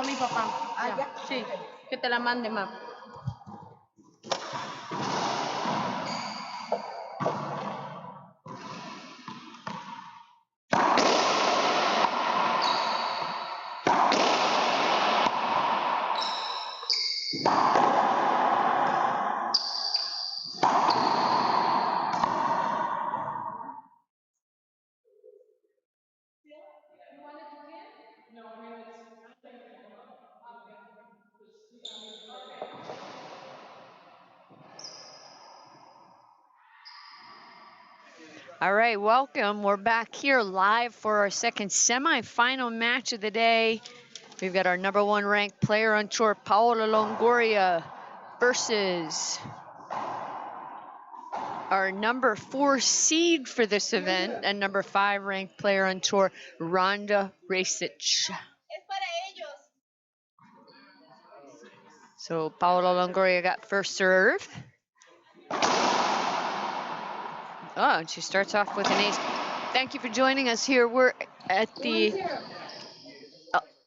mi papá. Ah, ya. Sí, que te la mande, ma. All right, welcome. We're back here live for our second semifinal match of the day. We've got our #1 ranked player on tour, Paola Longoria, versus our #4 seed for this event and #5 ranked player on tour, Rajsich. So Paola Longoria got first serve. Oh, and she starts off with an ace. Thank you for joining us here. We're at the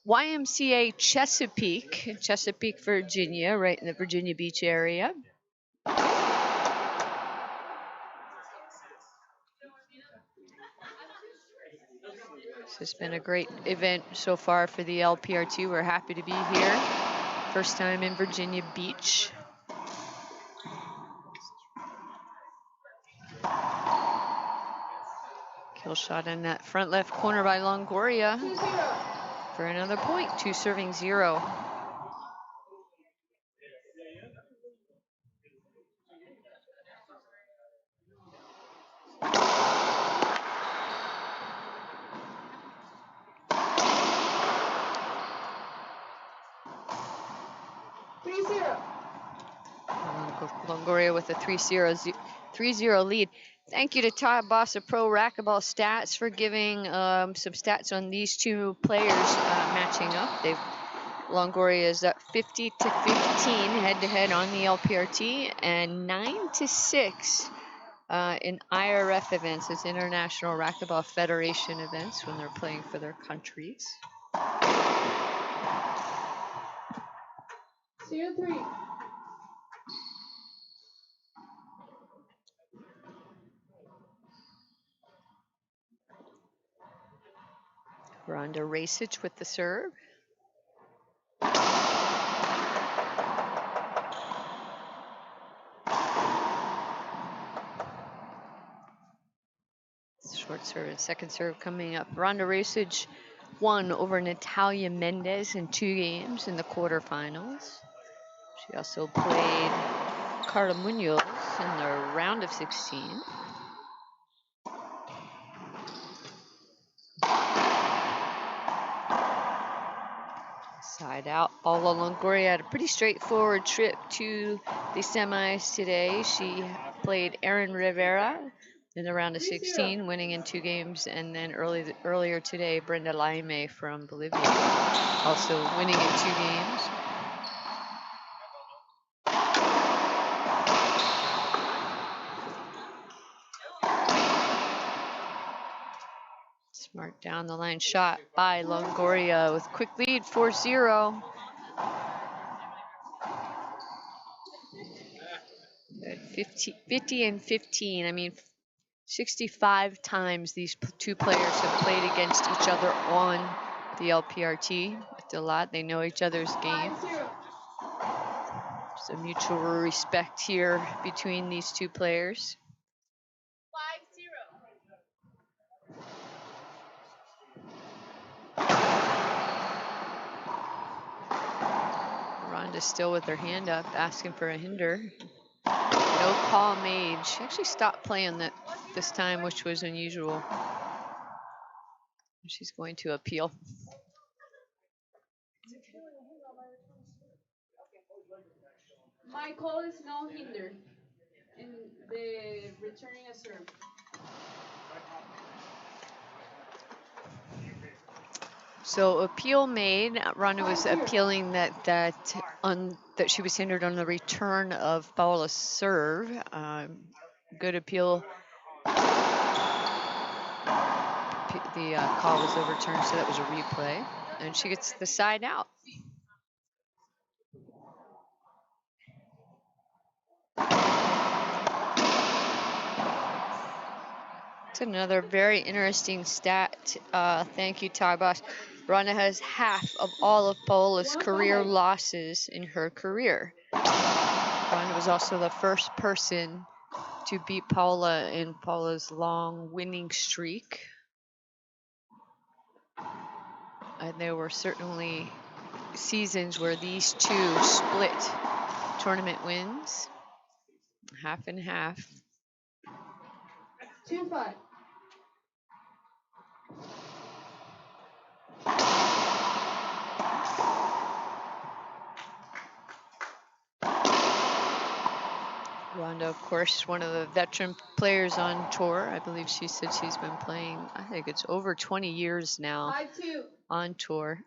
YMCA Chesapeake, Virginia, right in the Virginia Beach area. This has been a great event so far for the LPRT. We're happy to be here. First time in Virginia Beach. Kill shot in that front left corner by Longoria for another point. 2 serving 0. Longoria with a 3-0 lead. Thank you to Todd Boss of Pro Racquetball Stats for giving some stats on these two players matching up. Longoria is up 50 to 15 head-to-head on the LPRT and 9 to 6 in IRF events. It's International Racquetball Federation events when they're playing for their countries. 0-3. Racquetball with the serve. Short serve and second serve coming up. Racquetball won over Natalia Mendez in 2 games in the quarterfinals. She also played Carla Munoz in the round of 16. Side out. Paola Longoria had a pretty straightforward trip to the semis today. She played Erin Rivera in the round of 16, winning in 2 games, and then earlier today, Brenda Laime from Bolivia, also winning in 2 games. Smart down the line shot by Longoria with quick lead, 4-0. 50 and 15. I mean, 65 times these two players have played against each other on the LPRT. It's a lot. They know each other's game. There's a mutual respect here between these two players. 5-0. Rhonda still with her hand up, asking for a hinder. No call made. She actually stopped playing this time, which was unusual. She's going to appeal. My call is no hinder in the returning a serve. So appeal made. Rhonda was appealing that she was hindered on the return of Paola's serve. Good appeal. The call was overturned, so that was a replay, and she gets the side out. It's another very interesting stat. Thank you, Tabas. Ronda has half of all of Paola's career losses in her career. Ronda was also the first person to beat Paula in Paula's long winning streak. And there were certainly seasons where these two split tournament wins, half and half. 2-5. Ronda, of course, one of the veteran players on tour. I believe she said she's been playing, I think it's over 20 years now 5-2. on tour.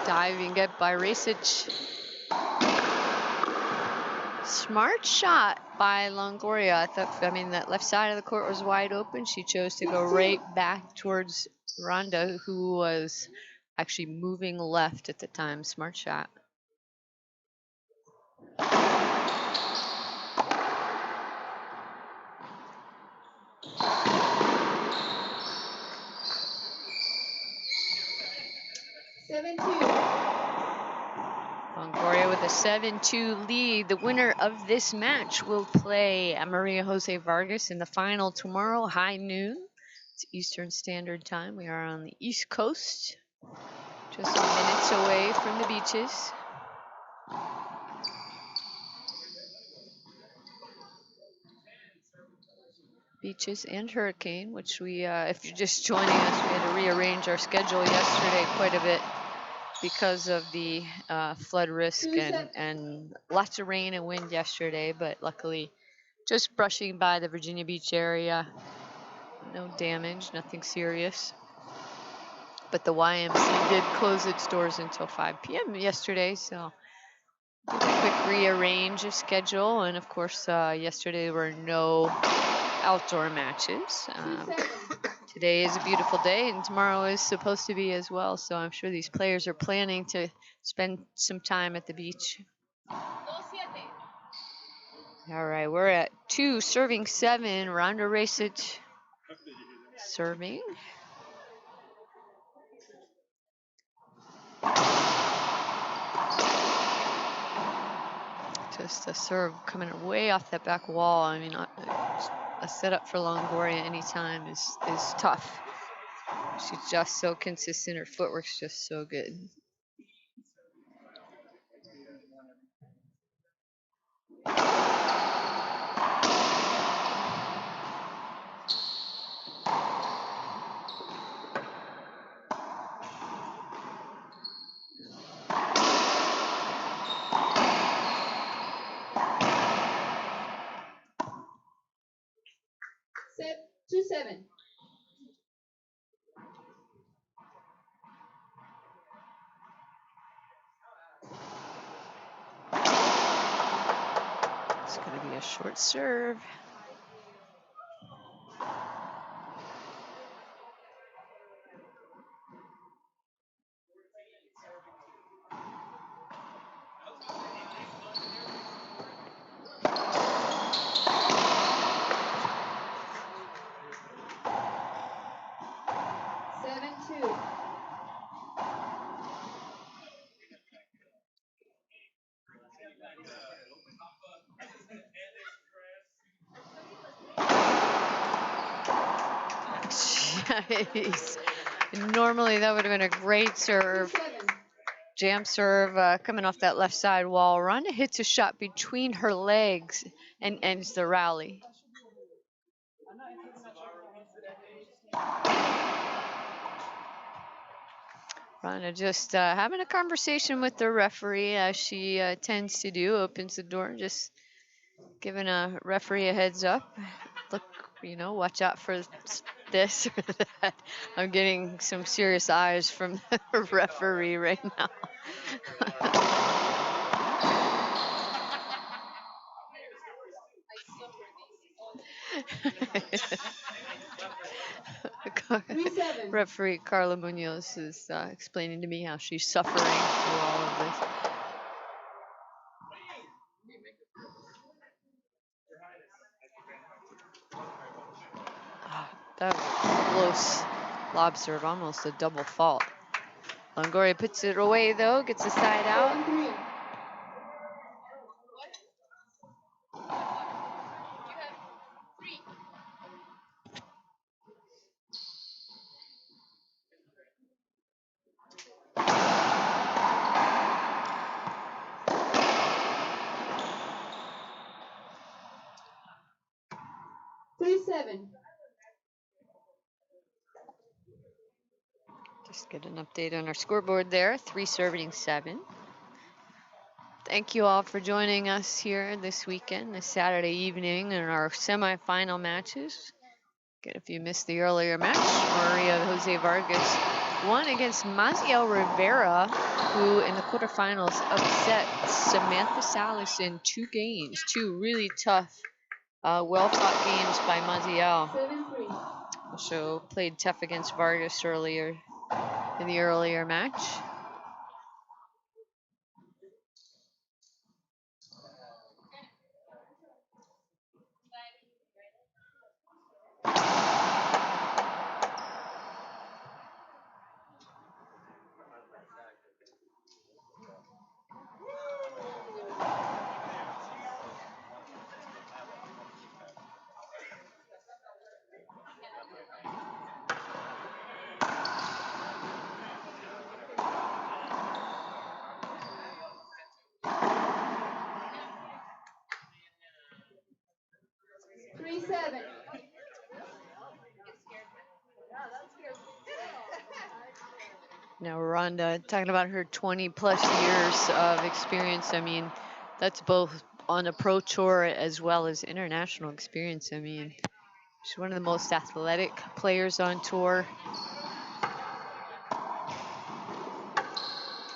Diving up by Racich. Smart shot by Longoria. I mean, that left side of the court was wide open. She chose to go right back towards Ronda, who was actually moving left at the time. Smart shot. Longoria with a 7-2 lead. The winner of this match will play Maria Jose Vargas in the final tomorrow, high noon. It's Eastern Standard Time. We are on the East Coast, just minutes away from the beaches. Beaches and Hurricane, which we, if you're just joining us, we had to rearrange our schedule yesterday quite a bit because of the flood risk and lots of rain and wind yesterday, but luckily just brushing by the Virginia Beach area. No damage, nothing serious. But the YMC did close its doors until 5 p.m. yesterday, so did a quick rearrange of schedule. And of course, yesterday there were no outdoor matches. Today is a beautiful day, and tomorrow is supposed to be as well. So I'm sure these players are planning to spend some time at the beach. All right, we're at 2, serving 7. Ronda Racich serving. Just a serve coming way off that back wall. I mean, a setup for Longoria anytime is tough. She's just so consistent. Her footwork's just so good. Set 2-7. It's going to be a short serve. Normally that would have been a great serve. Jam serve coming off that left side wall. Ronda hits a shot between her legs and ends the rally. Ronda just having a conversation with the referee, as she tends to do. Opens the door, just giving a referee a heads up. Look, watch out for this or that. I'm getting some serious eyes from the referee right now. Referee Carla Munoz is explaining to me how she's suffering through all of this. That was a close lob serve, almost a double fault. Longoria puts it away though, gets the side out. 3-7. Just get an update on our scoreboard there. 3 serving 7. Thank you all for joining us here this weekend, this Saturday evening, in our semifinal matches. Again, if you missed the earlier match, Maria Jose Vargas won against Maziel Rivera, who in the quarterfinals upset Samantha Salas in 2 games. 2 really tough, well-fought games by Maziel. 7-3. Also played tough against Vargas earlier in the earlier match. Now, Rhonda, talking about her 20-plus years of experience, I mean, that's both on the pro tour as well as international experience. I mean, she's one of the most athletic players on tour.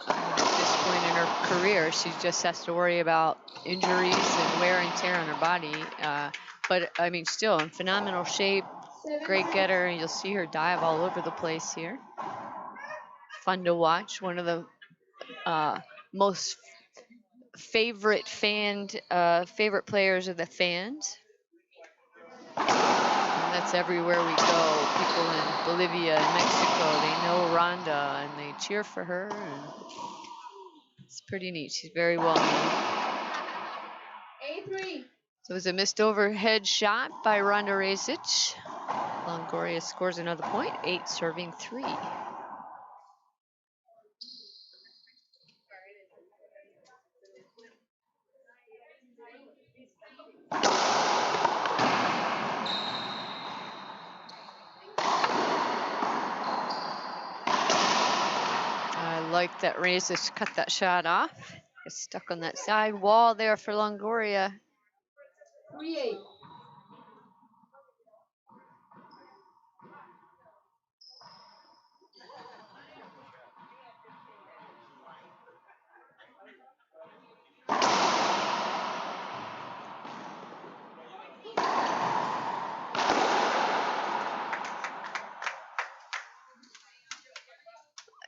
At this point in her career, she just has to worry about injuries and wear and tear on her body. But, I mean, still in phenomenal shape, great getter, and you'll see her dive all over the place here. Fun to watch. One of the most favorite players of the fans. And that's everywhere we go. People in Bolivia and Mexico, they know Rhonda and they cheer for her. And it's pretty neat. She's very well known. 8-3. So it was a missed overhead shot by Rhonda Rajsich. Longoria scores another point, 8 serving 3. I like that Rajsich cut that shot off. Gets stuck on that side wall there for Longoria. 3-8.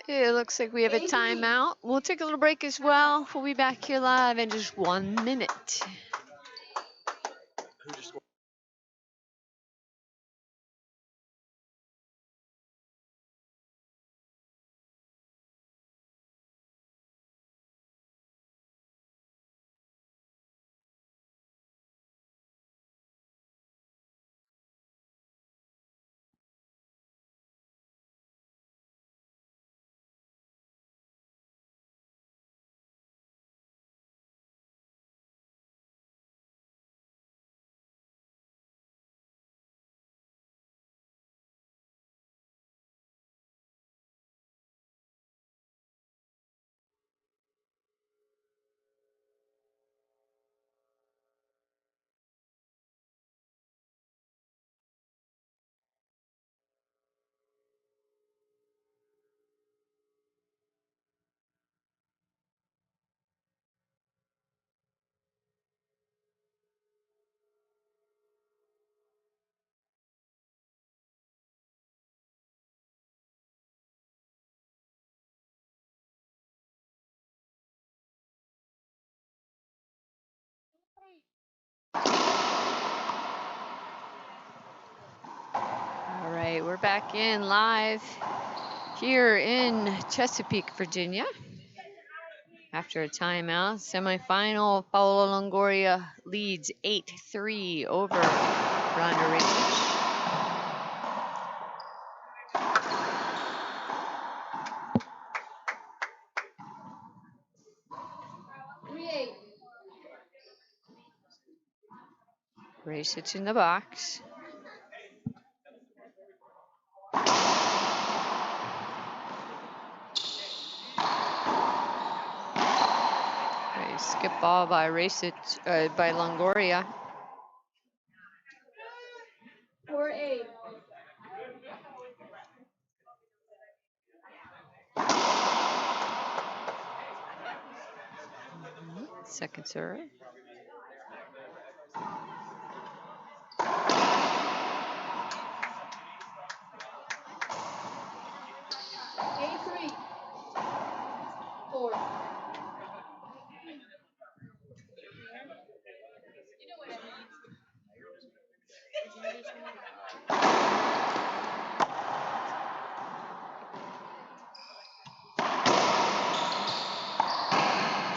It looks like we have a timeout. We'll take a little break as well. We'll be back here live in just 1 minute. we're back in live here in Chesapeake, Virginia. After a timeout, semifinal, Paolo Longoria leads 8-3 over Rhonda Racing. 3-8. Racich in the box. Skip ball by Racich, by Longoria. 4-8. Second serve. 8-3. 4.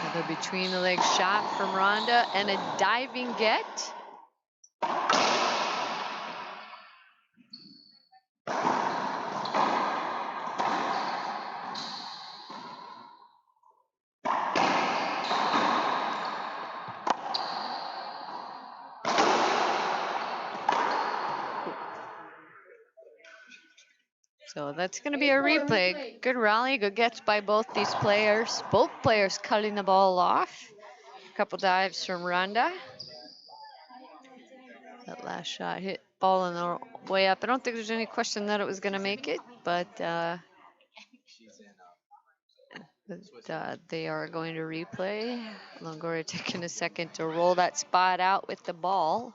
Another between the legs shot from Rhonda and a diving get. So that's going to be a replay. Good rally, good gets by both these players. Both players cutting the ball off. A couple dives from Rhonda. That last shot hit ball on the way up. I don't think there's any question that it was going to make it, but they are going to replay. Longoria taking a second to roll that spot out with the ball.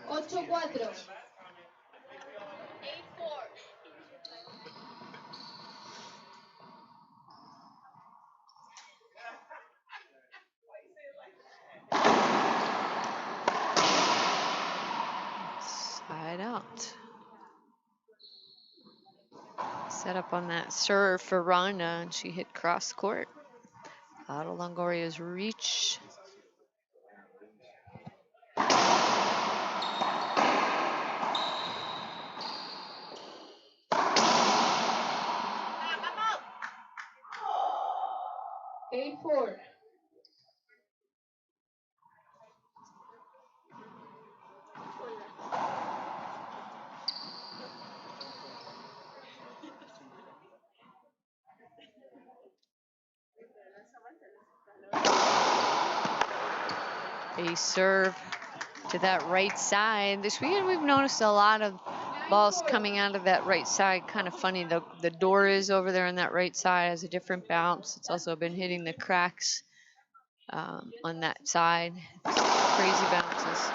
Ocho, 4. Side out. Set up on that serve for Rhonda, and she hit cross court. Out of Longoria's reach. Eight, 4. A serve to that right side. This weekend we've noticed a lot of balls coming out of that right side. Kind of funny, the door is over there on that right side, has a different bounce. It's also been hitting the cracks on that side. It's crazy bounces.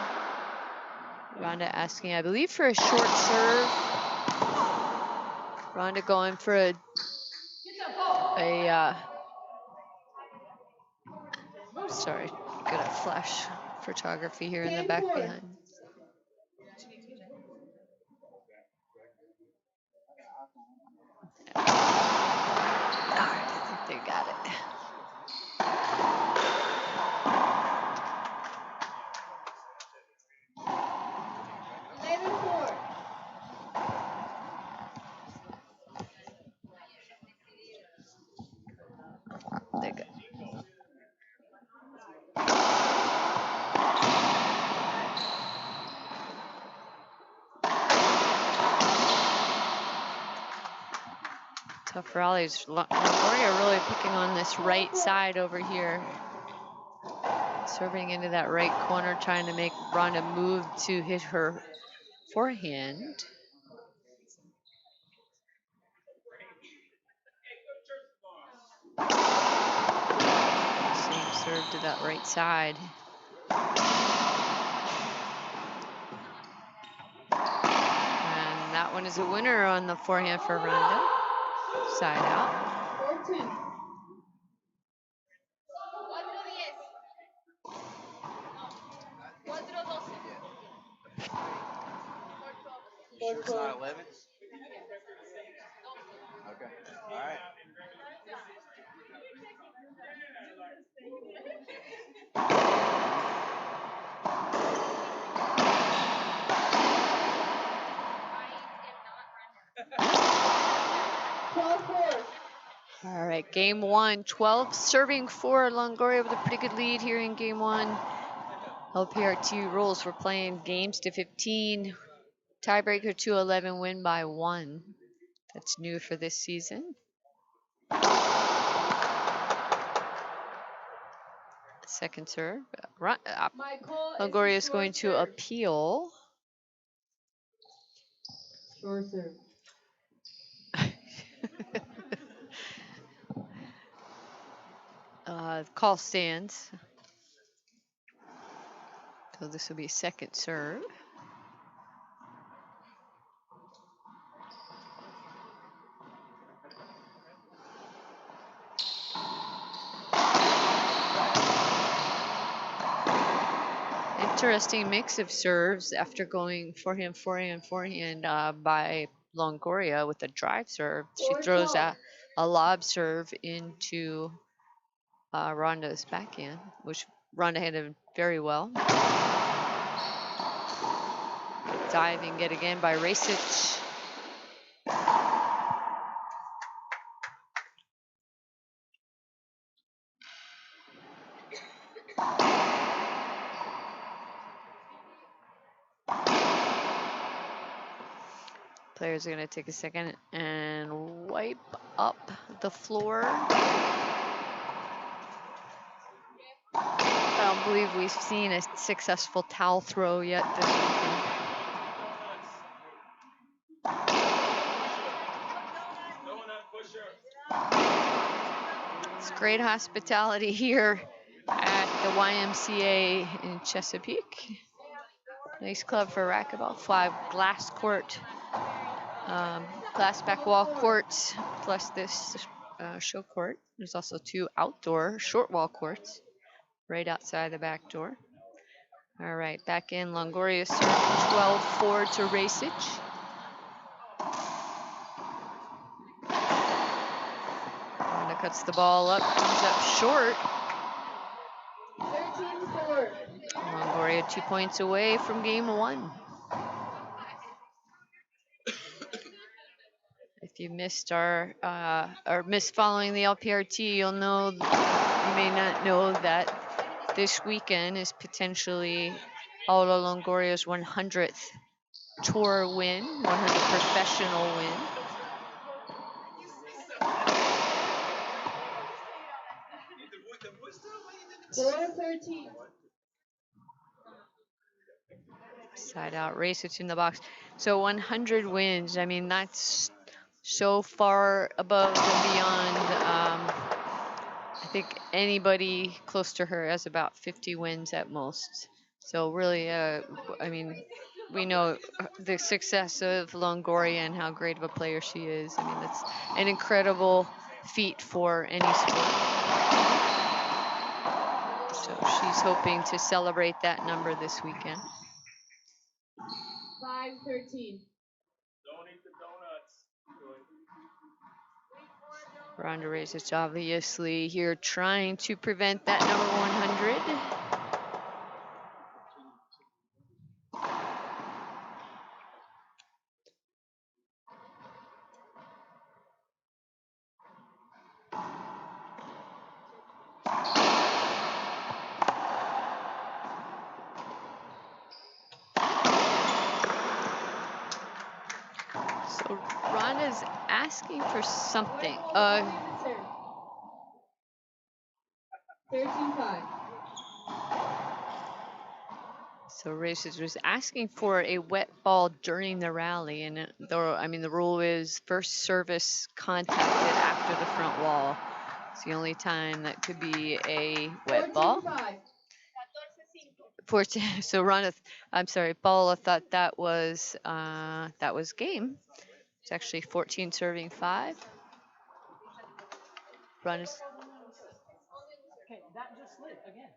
Rhonda asking, I believe, for a short serve. Rhonda going for a sorry, good at flash photography here in the back behind. All right, I think they got it. They got it. Tough rallies. Longoria really picking on this right side over here. Serving into that right corner, trying to make Rhonda move to hit her forehand. Same serve to that right side. And that one is a winner on the forehand for Rhonda. Side out. 14. All right, game one, 12 serving for Longoria with a pretty good lead here in game one. LPRT rules, we're playing games to 15, tiebreaker to 11, win by 1. That's new for this season. Second serve. Longoria is going to appeal. Short serve. Call stands. So this will be second serve. Interesting mix of serves after going forehand by Longoria with a drive serve. She throws a lob serve into Rhonda's backhand, which Rhonda handled very well. Diving it again by Racich. Players are going to take a second and wipe up the floor. I don't believe we've seen a successful towel throw yet this weekend. It's great hospitality here at the YMCA in Chesapeake. Nice club for racquetball. 5 glass court, glass back wall courts, plus this show court. There's also 2 outdoor short wall courts right outside the back door. All right, back in Longoria serve 12-4 to Racich. Rhonda cuts the ball up, comes up short. 13-4. Longoria 2 points away from game 1. If you missed or missed following the LPRT, you may not know that this weekend is potentially Paula Longoria's 100th tour win, 100th professional win. Side out, Racich in the box. So 100 wins. I mean, that's so far above and beyond. I think anybody close to her has about 50 wins at most. So really, I mean, we know the success of Longoria and how great of a player she is. I mean, that's an incredible feat for any sport. So she's hoping to celebrate that number this weekend. 5-13. Rhonda Racich obviously here trying to prevent that number 100. So Rhonda's asking for something. 13-5. So Racich was asking for a wet ball during the rally, and the rule is first service contacted after the front wall. It's the only time that could be a wet ball. 14. So Paula thought that was game. It's actually 14 serving 5. Rhonda's. Okay, that just slid again.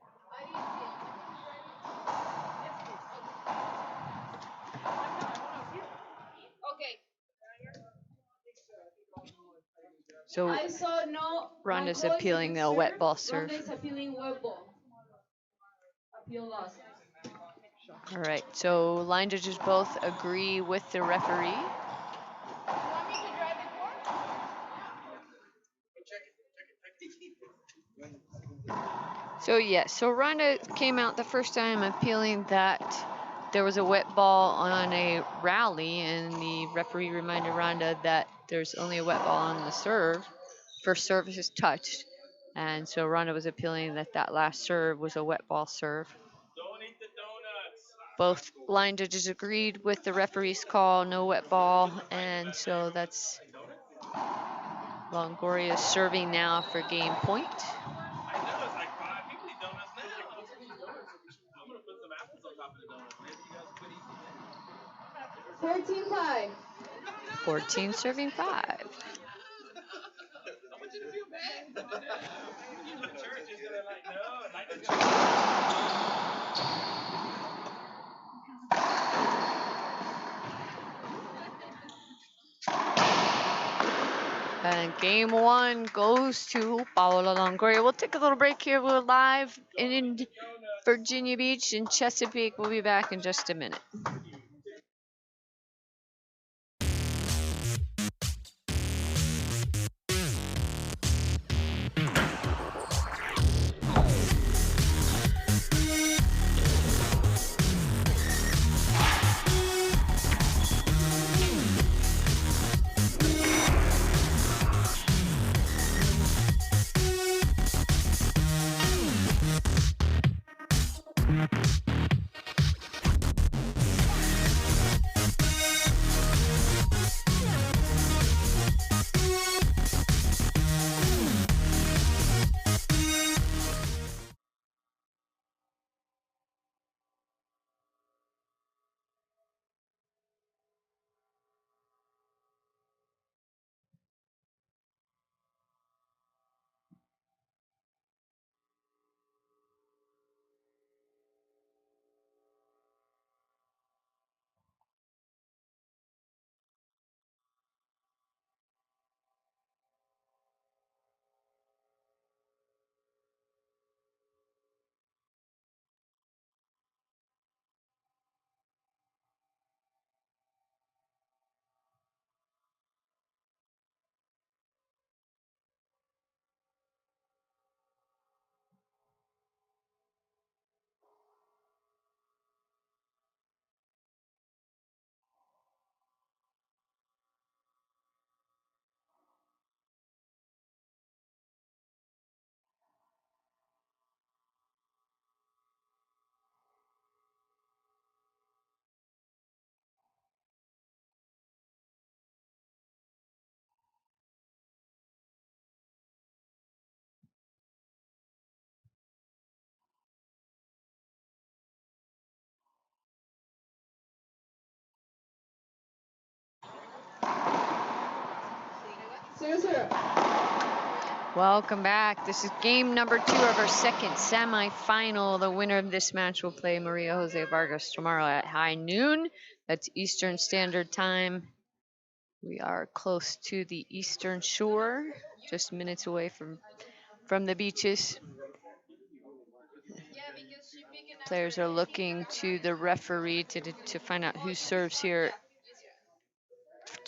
So I saw no. My Rhonda's call is a appealing good the wet serve. ball serve. Rhonda is appealing wet ball. Appeal lost. All right, so line judges both agree with the referee. So yes, so Rhonda came out the first time appealing that there was a wet ball on a rally, and the referee reminded Rhonda that there's only a wet ball on the serve. First serve is touched, and so Rhonda was appealing that that last serve was a wet ball serve. Both line judges agreed with the referee's call, no wet ball, and so that's Longoria serving now for game point. 14-5. 14 serving 5. And game 1 goes to Paola Longoria. We'll take a little break here. We're live in Virginia Beach in Chesapeake. We'll be back in just a minute. Welcome back. This is game number 2 of our second semifinal. The winner of this match will play Maria Jose Vargas tomorrow at high noon. That's Eastern Standard Time. We are close to the Eastern Shore, just minutes away from the beaches. Players are looking to the referee to find out who serves here,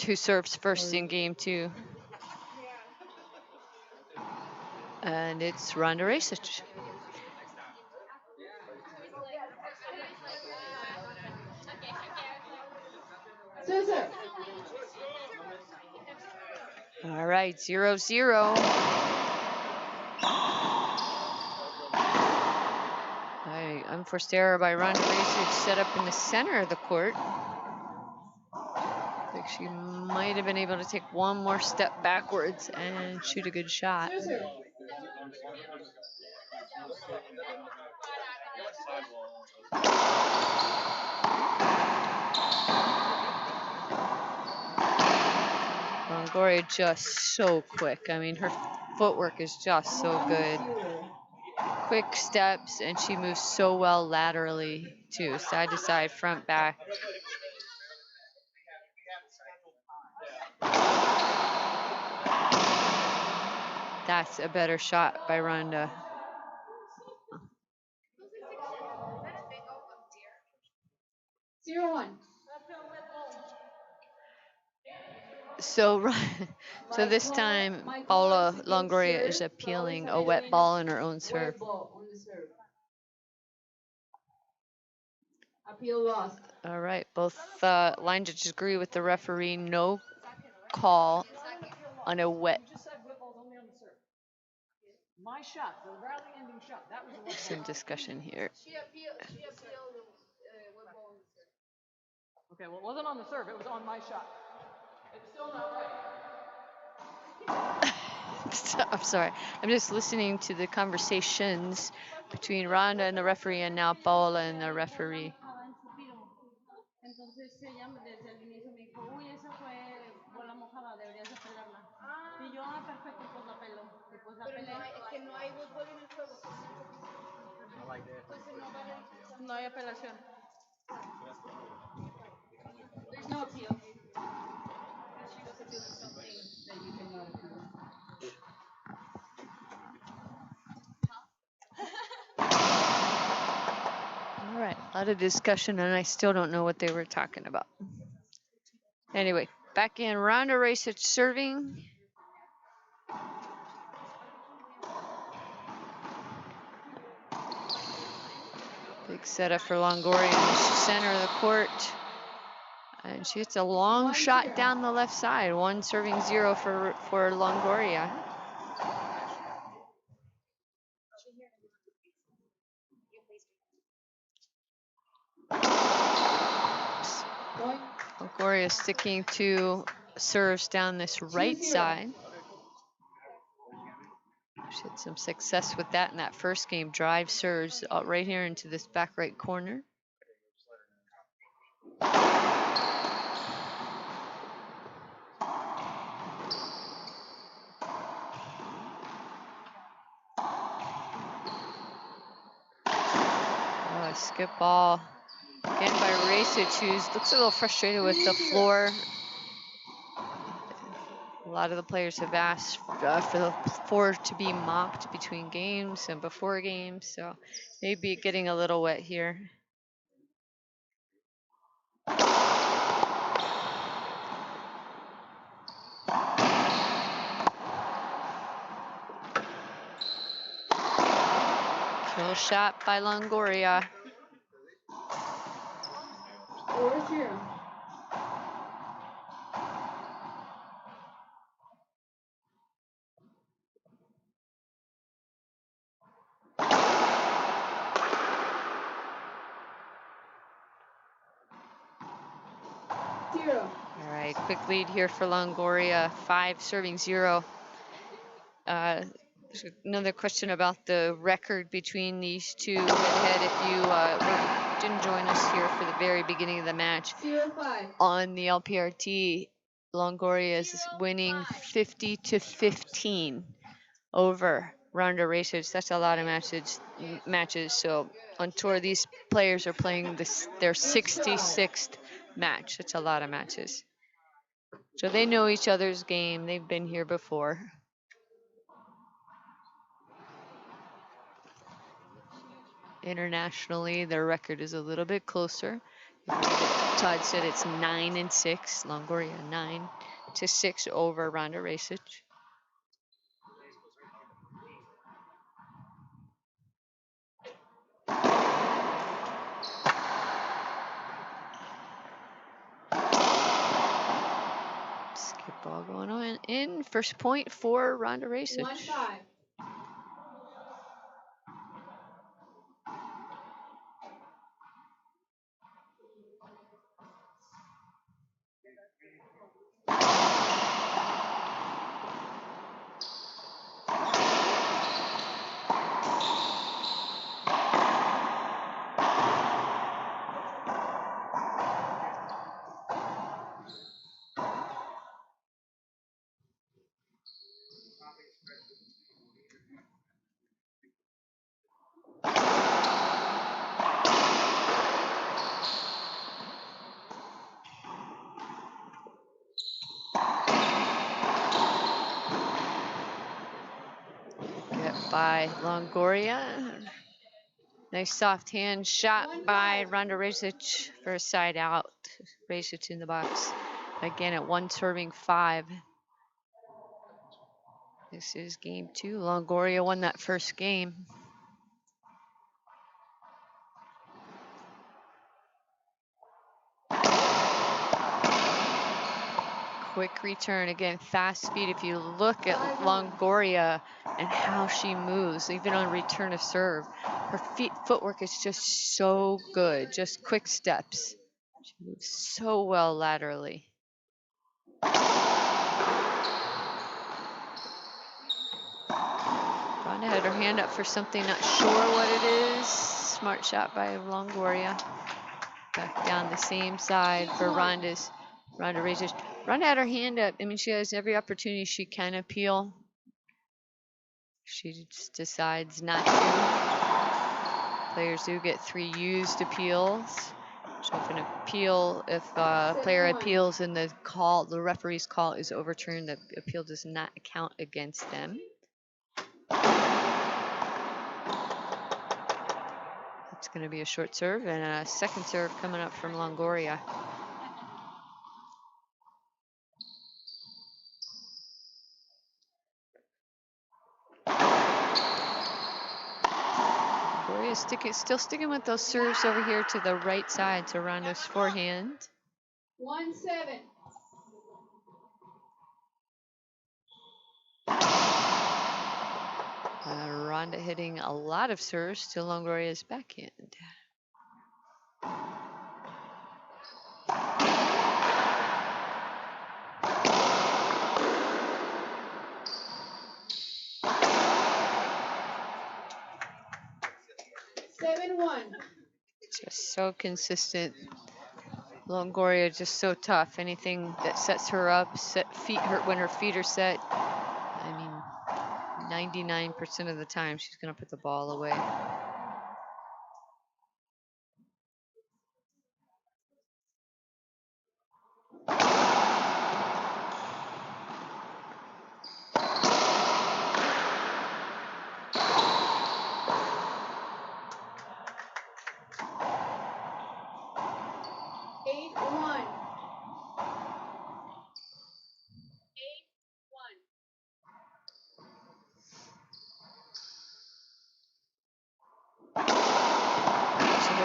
who serves first in game 2. And it's Rhonda Racich. All right, 0-0. Unforced error by Rhonda Racich, set up in the center of the court. I think she might have been able to take one more step backwards and shoot a good shot. Longoria just so quick. I mean, her footwork is just so good. Quick steps, and she moves so well laterally too, side to side, front, back. That's a better shot by Rhonda. 0-1. So, so this time, Paula Longoria is appealing a wet ball in her own serve. Wet ball on the serve. Appeal lost. All right, both line judges agree with the referee. No call on a wet. You just said wet ball's only on the serve. My shot, the rally-ending shot, that was a wet ball. Some discussion here. She appealed wet ball on the serve. Okay, well, it wasn't on the serve. It was on my shot. It's still not right. I'm sorry. I'm just listening to the conversations between Rhonda and the referee, and now Paula and the referee. Entonces ella desde el inicio me dijo, uy, esa fue bola mojada, deberías de pelarla. Y yo, perfecto, pues la pelo. Y pues la pelé. Es que no hay wet ball en el juego. No hay apelación. There's no appeal. Because she was appealing something that you cannot appeal. All right, a lot of discussion, and I still don't know what they were talking about. Anyway, back in Rhonda Racich serving. Big setup for Longoria in the center of the court. And she hits a long shot down the left side. 1 serving 0 for Longoria. Longoria sticking to serves down this right side. She had some success with that in that first game. Drive serves right here into this back right corner. Oh, a skip ball again by Racich, who looks a little frustrated with the floor. A lot of the players have asked for the floor to be mopped between games and before games, so maybe getting a little wet here. Kill shot by Longoria. 4-0. All right, quick lead here for Longoria, 5 serving 0. There's another question about the record between these two head-to-head. If you didn't join us here for the very beginning of the match, 0-5. on the LPRT, Longoria is winning 50-15 over Rhonda Racich. That's a lot of matches. So on tour, these players are playing their 66th match. It's a lot of matches. So they know each other's game. They've been here before. Internationally, their record is a little bit closer. Todd said it's 9-6. Longoria 9-6 over Rhonda Racich. Skip ball going on in. First point for Rhonda Racich. 1-5. by Longoria. Nice soft hand shot by Rajsich for a side out. Rajsich in the box. Again at 1-5. This is game 2. Longoria won that first game. Quick return, again, fast feet. If you look at Longoria and how she moves, even on return of serve, her footwork is just so good, just quick steps. She moves so well laterally. Ronda had her hand up for something, not sure what it is. Smart shot by Longoria. Back down the same side for Ronda Racquetball. Ronda had her hand up. I mean, she has every opportunity she can appeal. She just decides not to. Players do get 3 used appeals. So if an appeal, if a player appeals and the referee's call is overturned, the appeal does not count against them. It's going to be a short serve and a second serve coming up from Longoria. Longoria still sticking with those serves over here to the right side to Ronda's forehand. 1-7. Ronda hitting a lot of serves to Longoria's backhand. Just so consistent. Longoria just so tough. Anything that sets her up, when her feet are set, I mean, 99% of the time she's going to put the ball away.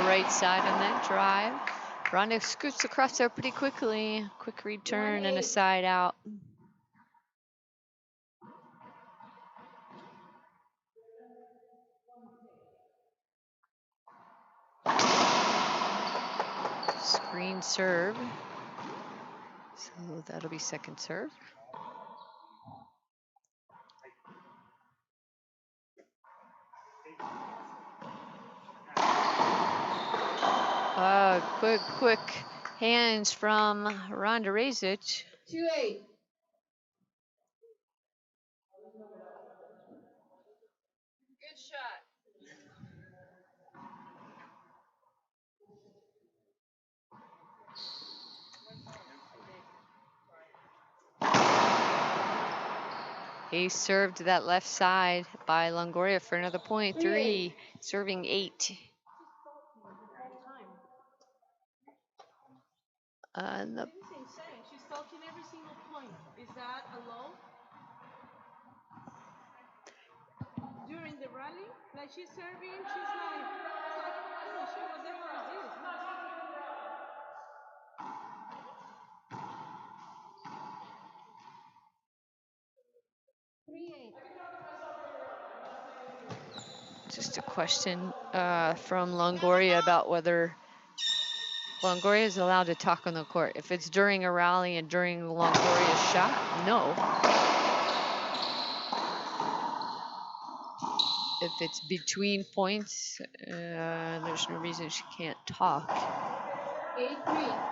Right side on that drive. Ronda scoots across there pretty quickly. Quick return and a side out. Screen serve. So that'll be second serve. Quick hands from Ronda Racquetball. 2-8. Good shot. Ace served to that left side by Longoria for another point. 3, serving 8. It's insane. She's talking every single point. Is that a low? During the rally, like she's serving, she's like, holy shit, what the hell is this? Just a question from Longoria about whether Longoria is allowed to talk on the court. If it's during a rally and during Longoria's shot, no. If it's between points, there's no reason she can't talk. 8-3.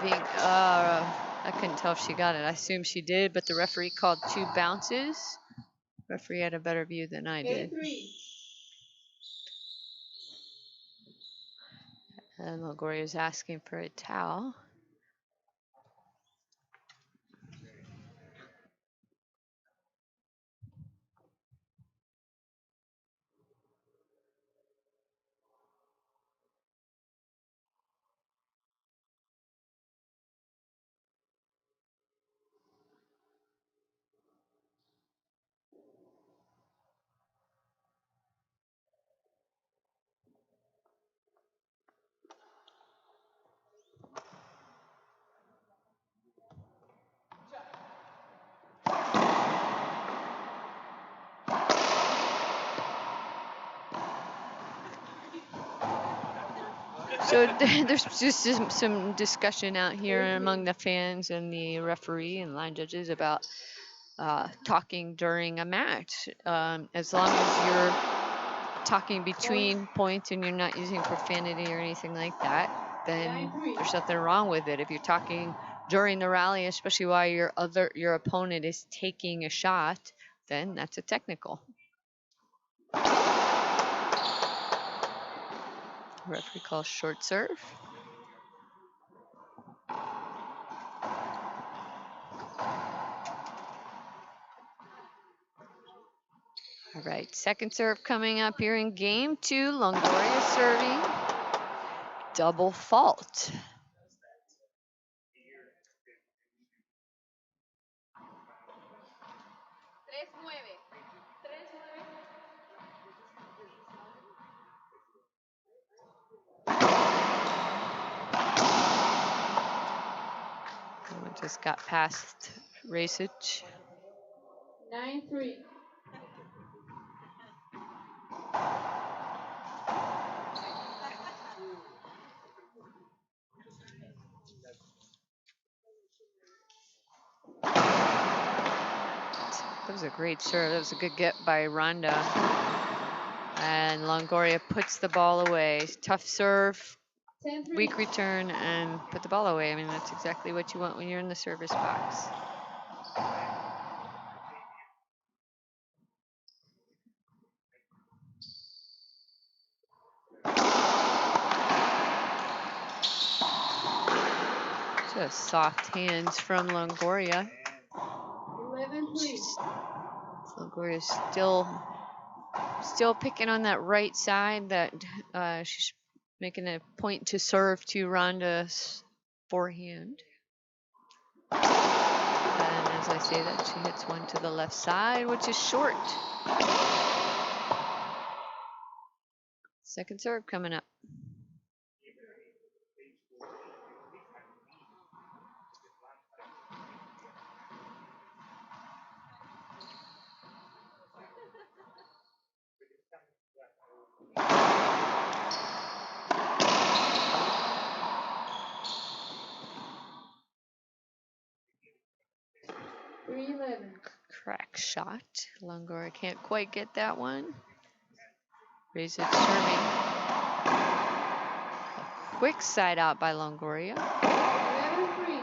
giving, I couldn't tell if she got it. I assume she did, but the referee called 2 bounces. Referee had a better view than I did. And Longoria is asking for a towel. So there's just some discussion out here among the fans and the referee and line judges about talking during a match. As long as you're talking between points and you're not using profanity or anything like that, then there's nothing wrong with it. If you're talking during the rally, especially while your opponent is taking a shot, then that's a technical. Referee calls short serve. All right, second serve coming up here in game 2. Longoria serving. Double fault. Someone just got past Racich. 9-3. That was a great serve. That was a good get by Rhonda. And Longoria puts the ball away. Tough serve, 10-3. weak return, and put the ball away. I mean, that's exactly what you want when you're in the service box. Just soft hands from Longoria. 11-3. Longoria's still picking on that right side. That she's making a point to serve to Rhonda's forehand. And as I say that, she hits one to the left side, which is short. Second serve coming up. Crack shot. Longoria can't quite get that one. Racing serving. A quick side out by Longoria. 11-3.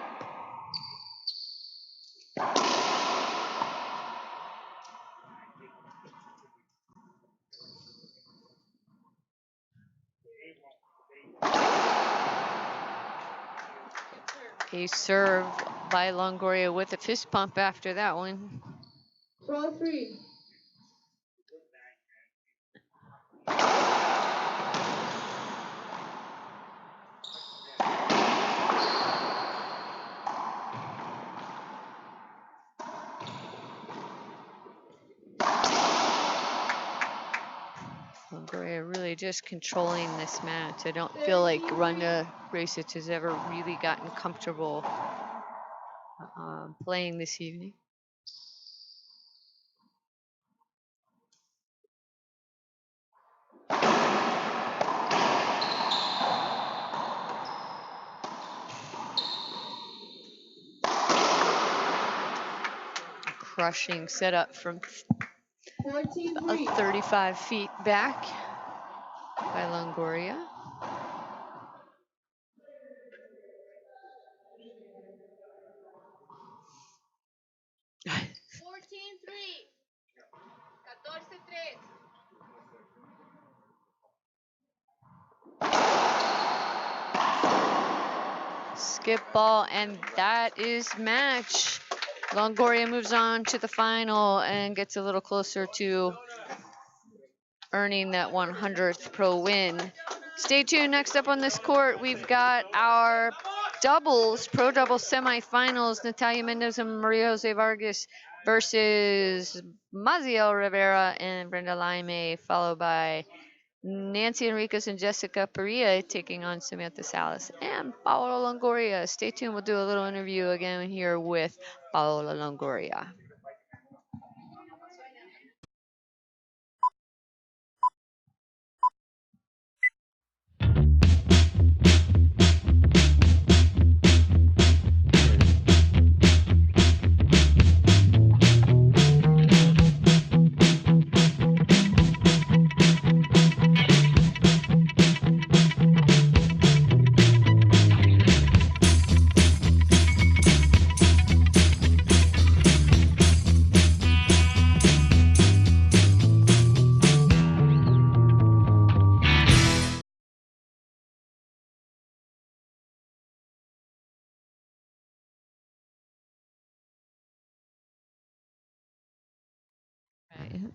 A serve by Longoria with a fist pump after that one. 12-3. Longoria really just controlling this match. I don't feel like Rhonda Racich has ever really gotten comfortable playing this evening. Crushing setup from 14-3. 35 feet back by Longoria. 14-3. 14-3. Skip ball, and that is match. Longoria moves on to the final and gets a little closer to earning that 100th pro win. Stay tuned. Next up on this court, we've got our doubles, pro doubles semifinals. Natalia Mendez and Maria Jose Vargas versus Maziel Rivera and Brenda Laime, followed by Nancy Enriquez and Jessica Perea taking on Samantha Salas and Paola Longoria. Stay tuned. We'll do a little interview again here with Paola Longoria.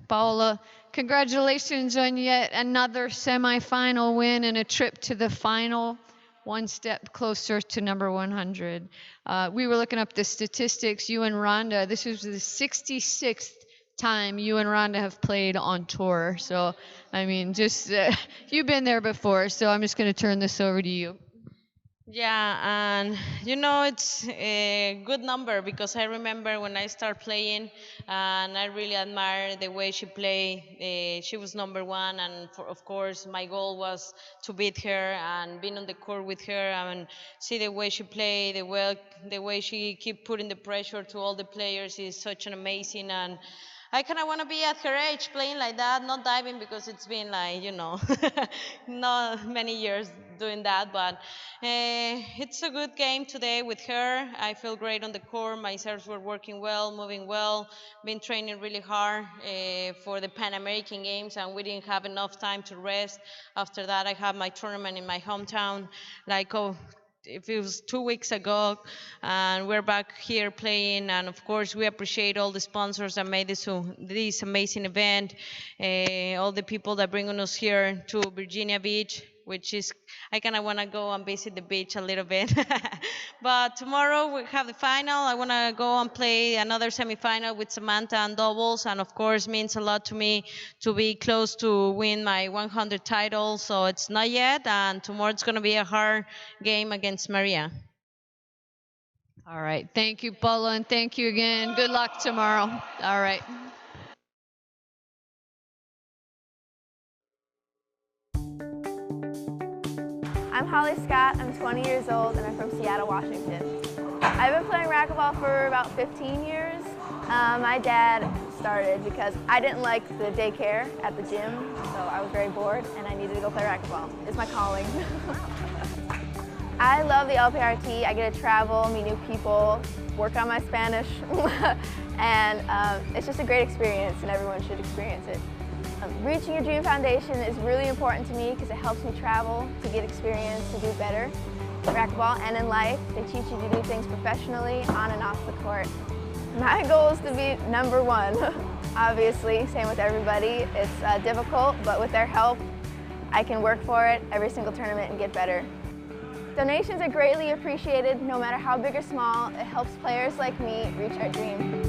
Paola, congratulations on yet another semifinal win and a trip to the final, one step closer to number 100. We were looking up the statistics. You and Rhonda, this was the 66th time you and Rhonda have played on tour. So, I mean, just you've been there before. So I'm just going to turn this over to you. Yeah, and you know it's a good number because I remember when I started playing, and I really admire the way she played. She was number one, and of course my goal was to beat her and being on the court with her and see the way she played, the way she keep putting the pressure to all the players is such an amazing. And I kind of want to be at her age playing like that, not diving because it's been like, not many years doing that. But it's a good game today with her. I feel great on the court. My serves were working well, moving well, been training really hard for the Pan American Games, and we didn't have enough time to rest. After that, I had my tournament in my hometown, like, if it was 2 weeks ago, and we're back here playing. And of course we appreciate all the sponsors that made this amazing event, all the people that bring us here to Virginia Beach, which is, I kind of want to go and visit the beach a little bit. But tomorrow we have the final. I want to go and play another semifinal with Samantha and doubles, and of course means a lot to me to be close to win my 100 title. So it's not yet, and tomorrow it's going to be a hard game against Maria. All right. Thank you, Paula, and thank you again. Good luck tomorrow. All right. I'm Holly Scott, I'm 20 years old, and I'm from Seattle, Washington. I've been playing racquetball for about 15 years. My dad started because I didn't like the daycare at the gym, so I was very bored and I needed to go play racquetball. It's my calling. I love the LPRT. I get to travel, meet new people, work on my Spanish, and it's just a great experience and everyone should experience it. Reaching your dream foundation is really important to me because it helps me travel, to get experience, to do better in racquetball and in life. They teach you to do things professionally, on and off the court. My goal is to be number one. Obviously, same with everybody. It's difficult, but with their help, I can work for it every single tournament and get better. Donations are greatly appreciated, no matter how big or small. It helps players like me reach our dream.